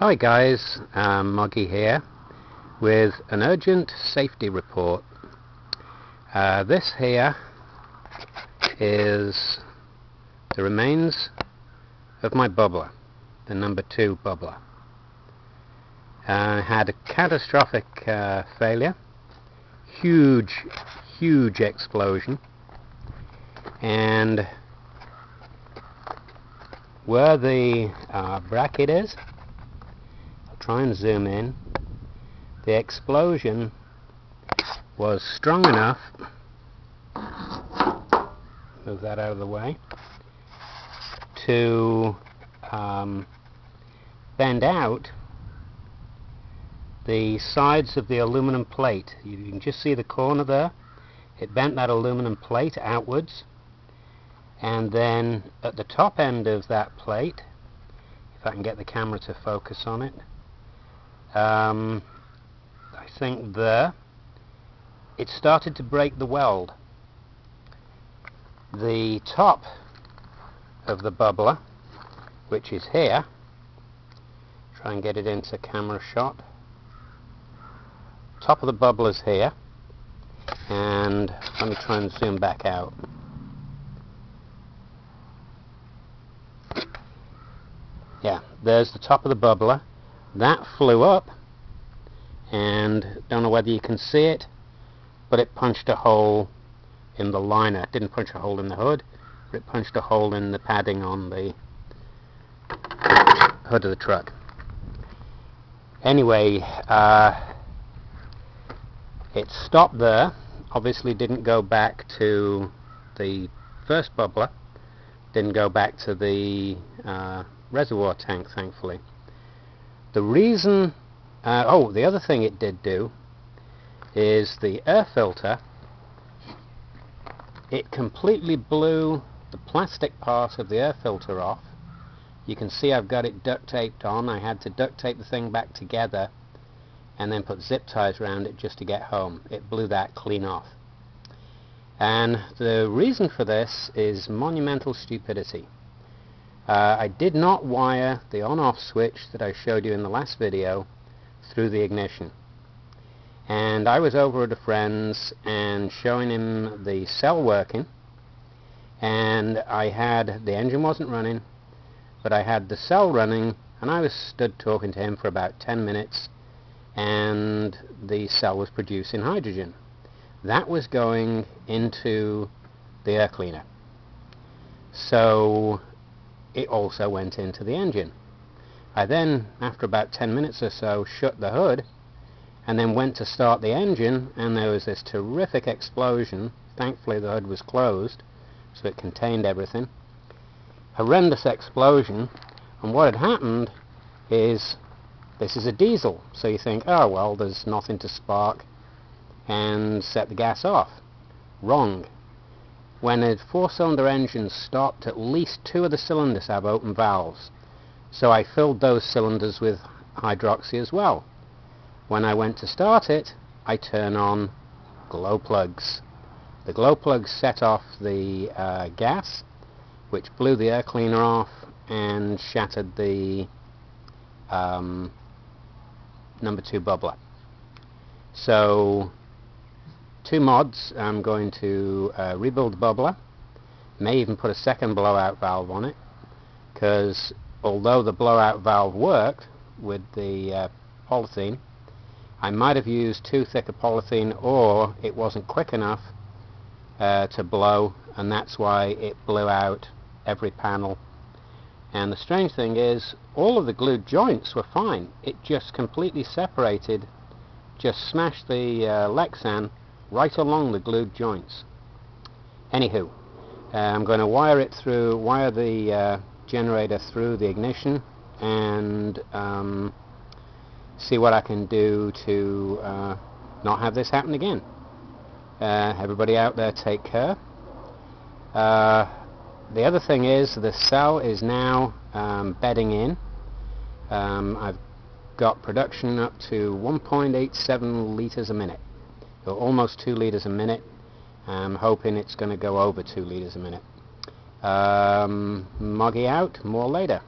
Hi guys, Moggy here with an urgent safety report. This here is the remains of my bubbler, the number 2 bubbler. Had a catastrophic failure, huge explosion, and where the bracket is, try and zoom in, the explosion was strong enough, move that out of the way, to bend out the sides of the aluminum plate. You can just see the corner there. It bent that aluminum plate outwards, and then at the top end of that plate, if I can get the camera to focus on it, I think there, it started to break the weld. The top of the bubbler, which is here, try and get it into camera shot, top of the bubbler's here, and let me try and zoom back out. Yeah, there's the top of the bubbler. That flew up, and don't know whether you can see it, but it punched a hole in the liner. It didn't punch a hole in the hood, but it punched a hole in the padding on the hood of the truck. Anyway, it stopped there. Obviously didn't go back to the first bubbler, didn't go back to the reservoir tank, thankfully. The reason, the other thing it did do is the air filter, it completely blew the plastic part of the air filter off. You can see I've got it duct taped on. I had to duct tape the thing back together and then put zip ties around it just to get home. It blew that clean off. And the reason for this is monumental stupidity. I did not wire the on-off switch that I showed you in the last video through the ignition. And I was over at a friend's and showing him the cell working, and I had, the engine wasn't running, but I had the cell running, and I was stood talking to him for about 10 minutes, and the cell was producing hydrogen. That was going into the air cleaner. So it also went into the engine. I then, after about 10 minutes or so, shut the hood and then went to start the engine, and there was this terrific explosion. Thankfully the hood was closed, so it contained everything. Horrendous explosion, and what had happened is, this is a diesel, so you think, oh well, there's nothing to spark and set the gas off. Wrong. When a 4-cylinder engine stopped, at least 2 of the cylinders have open valves. So I filled those cylinders with hydroxy as well. When I went to start it, I turn on glow plugs. The glow plugs set off the gas, which blew the air cleaner off and shattered the number 2 bubbler. So 2 mods. I'm going to rebuild the bubbler, may even put a second blowout valve on it, because although the blowout valve worked with the polythene, I might have used too thick a polythene, or it wasn't quick enough to blow, and that's why it blew out every panel. And the strange thing is, all of the glued joints were fine. It just completely separated, just smashed the Lexan right along the glued joints. Anywho, I'm going to wire the generator through the ignition and see what I can do to not have this happen again. Everybody out there, take care. The other thing is, the cell is now bedding in. I've got production up to 1.87 litres a minute. So almost 2 litres a minute. I'm hoping it's going to go over 2 litres a minute. Moggy out, more later.